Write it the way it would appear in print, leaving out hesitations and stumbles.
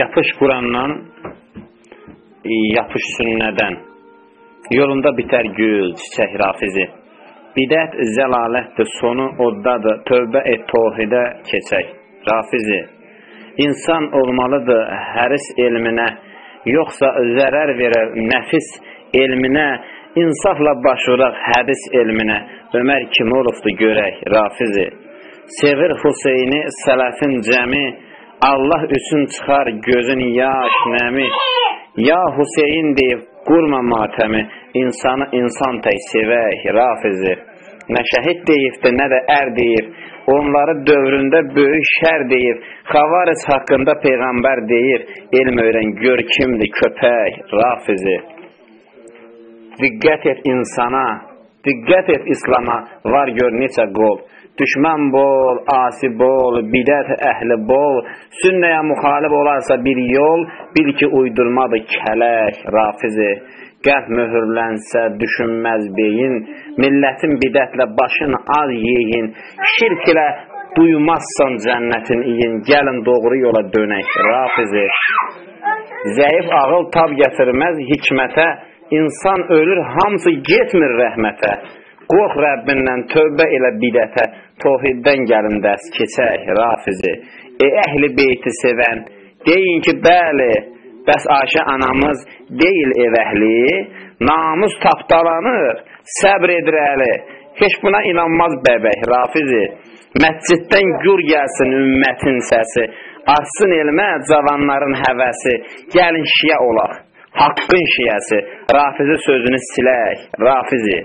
Yapış Qurandan, yapış sünnədən. Yolunda bitər gül, çiçək Rafizi. Bidət zəlalətdir, sonu oddadır, tövbə et tohidə keçək Rafizi. İnsan olmalıdır həris elminə, yoxsa zərər verər nəfis elminə. İnsafla başvuraq hədis elminə, Ömər kim olubdu görək Rafizi. Sevir Hüseyni sələfin cəmi, Allah üçün çıxar gözün yaş nəmi. Ya Hüseyin deyib qurma matəmi, insanı insan tək sevək Rafizi. Nə şəhid deyibdir, nə də ər deyib, onları dövründə böyük şər deyib, Xavariz haqqında Peyğəmbər deyir, elm öyrən gör kimdir köpək Rafizi. Diqqət et insana, diqqət et İslama, var gör neçə qol. Düşmən bol, asi bol, bidət əhli bol, sünnəyə müxalif olarsa bir yol, bil ki uydurmadır kələk Rafizi. Qəlb möhürlənsə düşünməz beyin, millətin bidətlə başını az yeyin, şirk ilə duymazsan cənnətin iyin, gəlin doğru yola dönək Rafizi. Zəif ağıl tab gətirməz hikmətə, İnsan ölür, hamısı getmir rəhmətə. Qorx Rəbbindən, tövbə elə bidətə, tohiddən gəlin dərs keçək Rafizi. Əhli beyti sevən, deyin ki bəli, bəs Ayşə anamız deyil ev əhli, namus tapdalanır, səbr edir əli. Heç buna inanmaz bəbək Rafizi. Məsciddən gür gəlsin ümmətin səsi, artsın elmə cavanların həvəsi, gəlin şiə olaq. Haqqın şiyəsi, Rafizi sözünü silək, Rafizi.